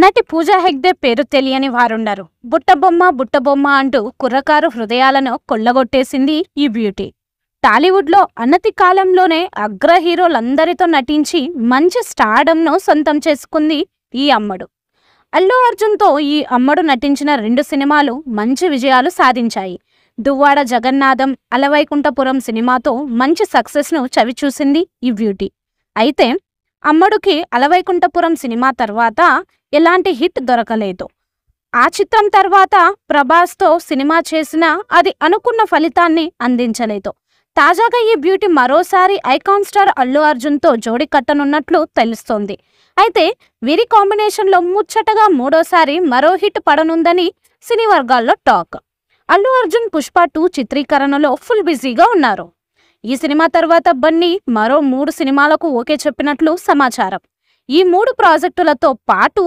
నటి పూజా హెగ్డే పేరు తెలియని వారుండరు. బుట్టబొమ్మ బుట్టబొమ్మ అంటూ కుర్రకారు హృదయాలను కొల్లగొట్టేసింది ఈ బ్యూటీ. టాలీవుడ్లో అనతి కాలంలోనే అగ్ర హీరోలందరితో నటించి మంచి స్టార్డంను సొంతం చేసుకుంది ఈ అమ్మడు. అల్లు అర్జున్తో ఈ అమ్మడు నటించిన 2 సినిమాలు మంచి విజయాలు సాధించాయి. దువ్వాడ జగన్నాథం, అలవైకుంఠపురం సినిమాతో మంచి సక్సెస్ను చవిచూసింది ఈ బ్యూటీ. అయితే అమ్మడుకి అలవైకుంఠపురం సినిమా తర్వాత ఎలాంటి హిట్ దొరకలేదు. ఆ చిత్రం తర్వాత ప్రభాస్తో సినిమా చేసినా అది అనుకున్న ఫలితాన్ని అందించలేదు. తాజాగా ఈ బ్యూటీ మరోసారి ఐకాన్ స్టార్ అల్లు అర్జున్తో జోడి కట్టనున్నట్లు తెలుస్తోంది. అయితే వీరి కాంబినేషన్లో ముచ్చటగా మూడోసారి మరో హిట్ పడనుందని సినీ వర్గాల్లో టాక్. అల్లు అర్జున్ పుష్ప 2 చిత్రీకరణలో ఫుల్ బిజీగా ఉన్నారు. ఈ సినిమా తర్వాత బన్నీ మరో 3 సినిమాలకు ఓకే చెప్పినట్లు సమాచారం. ఈ 3 ప్రాజెక్టులతో పాటు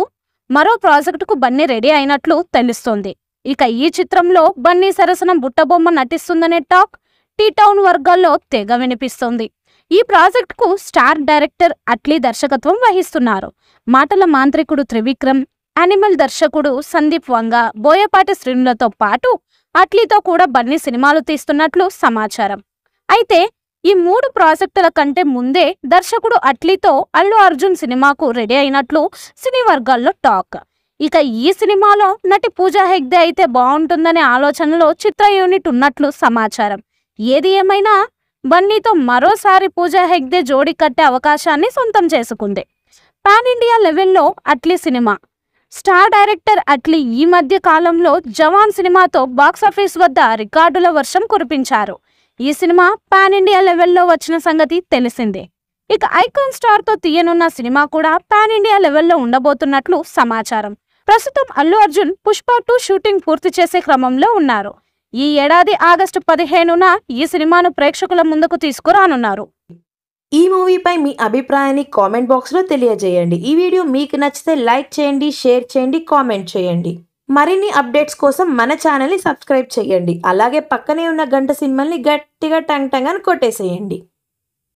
మరో ప్రాజెక్టుకు బన్నీ రెడీ అయినట్లు తెలుస్తోంది. ఇక ఈ చిత్రంలో బన్నీ సరసన బుట్టబొమ్మ నటిస్తుందనే టాక్ టీ-టౌన్ వర్గాల్లో తెగ వినిపిస్తోంది. ఈ ప్రాజెక్టుకు స్టార్ డైరెక్టర్ అట్లీ దర్శకత్వం వహిస్తున్నారు. మాటల మాంత్రికుడు త్రివిక్రమ్, యానిమల్ దర్శకుడు సందీప్ వంగ, బోయపాటి శ్రీనులతో పాటు అట్లీతో కూడా బన్నీ సినిమాలు తీస్తున్నట్లు సమాచారం. అయితే ఈ 3 ప్రాజెక్టుల కంటే ముందే దర్శకుడు అట్లీతో అల్లు అర్జున్ సినిమాకు రెడీ అయినట్లు సినీ వర్గాల్లో టాక్. ఇక ఈ సినిమాలో నటి పూజా హెగ్డే అయితే బాగుంటుందనే ఆలోచనలో చిత్ర యూనిట్ ఉన్నట్లు సమాచారం. ఏది ఏమైనా బన్నీతో మరోసారి పూజా హెగ్డే జోడీ కట్టే అవకాశాన్ని సొంతం చేసుకుంది. పాన్ ఇండియా లెవెల్లో Atlee cinema. Star director Atlee ఈ మధ్య కాలంలో జవాన్ సినిమాతో బాక్సాఫీస్ వద్ద రికార్డుల వర్షం కురిపించారు. ఈ సినిమా పాన్ ఇండియా లెవెల్లో వచ్చిన సంగతి తెలిసిందే. ఇక ఐకాన్ స్టార్తో తీయనున్న సినిమా కూడా పాన్ ఇండియా లెవెల్లో ఉండబోతున్నట్లు సమాచారం. ప్రస్తుతం అల్లు అర్జున్ పుష్ప 2 షూటింగ్ పూర్తి చేసే క్రమంలో ఉన్నారు. ఈ ఏడాది ఆగస్టు 15న ఈ సినిమాను ప్రేక్షకుల ముందుకు తీసుకురానున్నారు. ఈ మూవీపై మీ అభిప్రాయాన్ని కామెంట్ బాక్స్లో తెలియజేయండి. ఈ వీడియో మీకు నచ్చితే లైక్ చేయండి, షేర్ చేయండి, కామెంట్ చేయండి. మరిన్ని అప్డేట్స్ కోసం మన ఛానల్ని సబ్స్క్రైబ్ చేయండి. అలాగే పక్కనే ఉన్న గంట సింబల్ని గట్టిగా టంగ్ టంగ్ అని కొట్టేసేయండి.